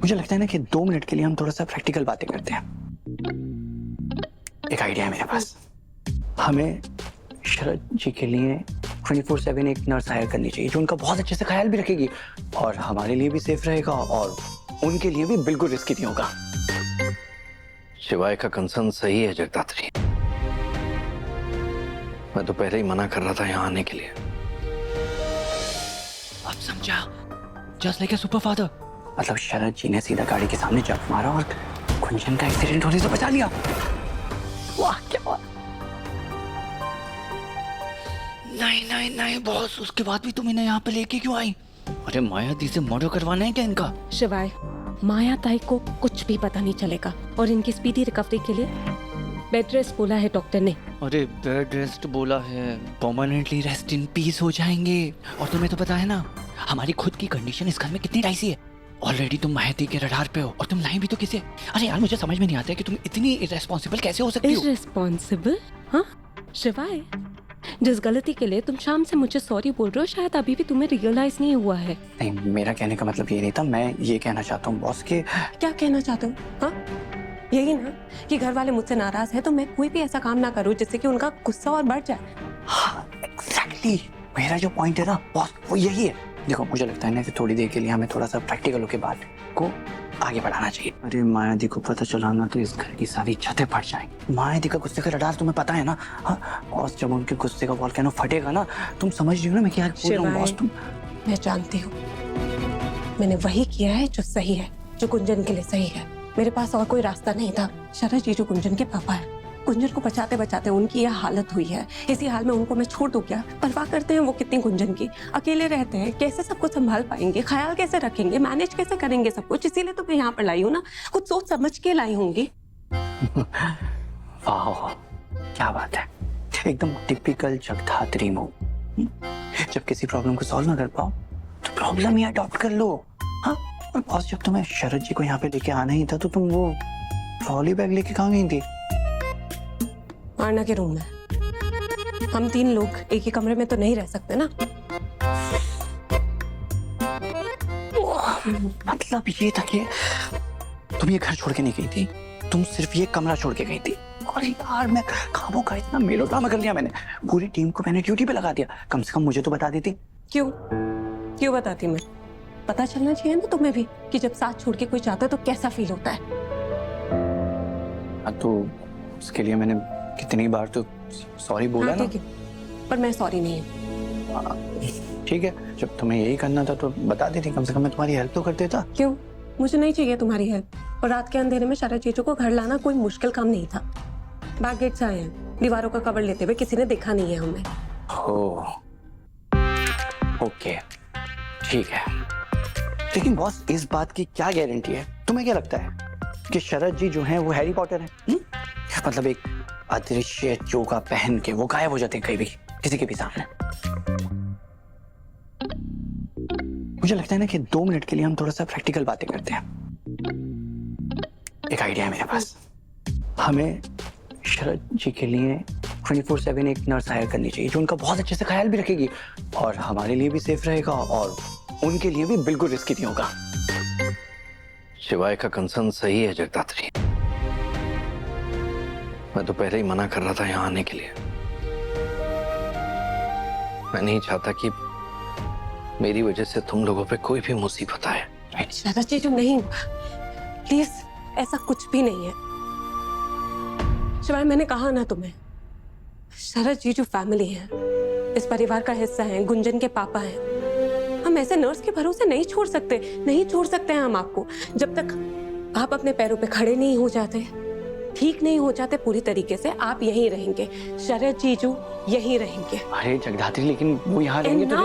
मुझे लगता है ना कि 2 मिनट के लिए हम थोड़ा सा प्रैक्टिकल बातें करते हैं। एक आइडिया है मेरे पास। हमें शरद जी के लिए 24/7 एक नर्स हायर करनी चाहिए जो उनका बहुत अच्छे से ख्याल भी रखेगी और हमारे लिए भी सेफ रहेगा और उनके लिए भी बिल्कुल रिस्की नहीं होगा। शिवाय का कंसर्न सही है जगदात्री। मैं तो पहले ही मना कर रहा था यहाँ आने के लिए। अब समझा, just like a super father. मतलब शरद जी ने सीधा गाड़ी के सामने जंप मारा और गुंजन का एक्सीडेंट होने से बचा लिया। वाह क्या बात। नहीं नहीं नहीं बॉस, उसके बाद भी तुम इन्हें यहाँ पे लेके क्यों आई? अरे माया दी से मर्डर करवाना है क्या इनका? शिवाय, माया ताई को कुछ भी पता नहीं चलेगा और इनकी स्पीडी रिकवरी के लिए बेड रेस्ट बोला है डॉक्टर ने। अरे बेड रेस्ट बोला है, परमानेंटली रेस्ट इन पीस हो जाएंगे। और तुम्हें तो पता है ना हमारी खुद की कंडीशन इस घर में कितनी डाइसी है। ऑलरेडी तुम महती के रडार पे हो और तुम नहीं भी तो किसे। अरे यार मुझे समझ में नहीं आता है कि तुम इतनी इररेस्पॉन्सिबल कैसे हो सकती हो? इररेस्पॉन्सिबल? हाँ शिवाय, जिस गलती के लिए तुम शाम से मुझे सॉरी बोल रहे हो शायद अभी भी तुम्हें रियलाइज नहीं हुआ है। नहीं, मेरा कहने का मतलब ये नहीं था। मैं ये कहना चाहता हूँ बॉस के। क्या कहना चाहते हो? हाँ यही ना कि घर वाले मुझसे नाराज है तो मैं कोई भी ऐसा काम ना करूँ जिससे कि उनका गुस्सा और बढ़ जाए। हाँ एग्जैक्टली, मेरा जो पॉइंट है ना बॉस वो यही है। देखो मुझे लगता है ना कि थोड़ी देर के लिए हमें थोड़ा सा प्रैक्टिकल होकर बात को आगे बढ़ाना चाहिए। अरे माया दी को पता चला ना तो इस घर की सारी छतें फट जाएंगी। माया दी का गुस्से का रडार तुम्हें पता है ना। हाँ बॉस, जब उनके गुस्से का वॉल्केनो फटेगा ना, तुम समझ रही हो ना मैं क्या बोल रहा हूँ बॉस? तुम मैं जानती हूँ, मैंने वही किया है जो सही है, जो गुंजन के लिए सही है। मेरे पास और कोई रास्ता नहीं था। शरद जी जो गुंजन के पापा है, गुंजन को बचाते बचाते उनकी यह हालत हुई है। इसी हाल में उनको मैं छोड़ दूं क्या? परवाह करते हैं वो कितनी गुंजन की? अकेले रहते हैं, कैसे सबको संभाल पाएंगे? ख्याल कैसे रखेंगे? मैनेज कैसे करेंगे सब कुछ? इसीलिए तो मैं यहाँ पर लाई हूँ ना, कुछ सोच समझ के लाई होंगी। वाह क्या बात है, एकदम टिपिकल जगधात्री मूव। जब किसी प्रॉब्लम को सॉल्व ना कर पाओ तो प्रॉब्लम ही अडॉप्ट कर लो। हाँ और बॉस, जब तुम्हें शरद जी को यहाँ पे लेके आना ही था तो तुम वो ट्रॉली बैग लेके कहाँ गई थी? आरना के रूम में। हम 3 लोग एक ही कमरे में तो नहीं रह सकते ना। मतलब ये था कि तुम ये घर छोड़ के नहीं गई थी, तुम सिर्फ ये कमरा छोड़ के गई थी। अरे यार मैं कामों का इतना मेलोड्रामा कर लिया मैंने, पूरी टीम को मैंने ड्यूटी पे लगा दिया। कम से कम मुझे तो बता देती। क्यों बताती मैं? पता चलना चाहिए ना तुम्हें भी कि जब साथ छोड़ के कोई जाता है तो कैसा फील होता है। तो उसके लिए मैंने कितनी बार तो सॉरी बोला ना। ठीक है, पर मैं सॉरी नहीं हूँ। ठीक है, जब तुम्हें यही करना था तो बता देती, कम से कम मैं तुम्हारी हेल्प तो कर देता। क्यों? मुझे नहीं चाहिए तुम्हारी हेल्प। और रात के अंधेरे में शरद जीजू को घर लाना कोई मुश्किल काम नहीं था। बैक गेट से आए हैं, दीवारों का कवर लेते हुए, किसी ने देखा नहीं है हमें। ओके ठीक है, लेकिन बॉस इस बात की क्या गारंटी है? तुम्हें क्या लगता है कि शरद जी जो हैं वो हैरी पॉटर हैं? मतलब एक अदृश्य चोगा पहन के वो गायब हो जाते हैं कहीं भी किसी के भी सामने। मुझे लगता है ना कि 2 मिनट के लिए हम थोड़ा सा प्रैक्टिकल बातें करते हैं। एक आइडिया है मेरे पास। हमें शरद जी के लिए 24/7 एक नर्स हायर करनी चाहिए जो उनका बहुत अच्छे से ख्याल भी रखेगी और हमारे लिए भी सेफ रहेगा और उनके लिए भी बिल्कुल रिस्की नहीं होगा। शिवाय का कंसर्न सही है जगदात्री। मैं तो पहले ही मना कर रहा था यहाँ आने के लिए। मैं नहीं चाहता कि मेरी वजह से तुम लोगों पे कोई भी मुसीबत आए। शरद जी जो नहीं, प्लीज ऐसा कुछ भी नहीं है। शिवाय मैंने कहा ना तुम्हें, शरद जी जो फैमिली है, इस परिवार का हिस्सा है, गुंजन के पापा हैं। हम ऐसे नर्स के भरोसे नहीं छोड़ सकते, नहीं छोड़ सकते हैं हम आपको। जब तक आप अपने पैरों पे खड़े नहीं हो जाते, ठीक नहीं हो जाते पूरी तरीके से, आप यहीं रहेंगे। शरद जीजू यहीं रहेंगे। अरे जगधात्री, लेकिन वो यहाँ रहेंगे तो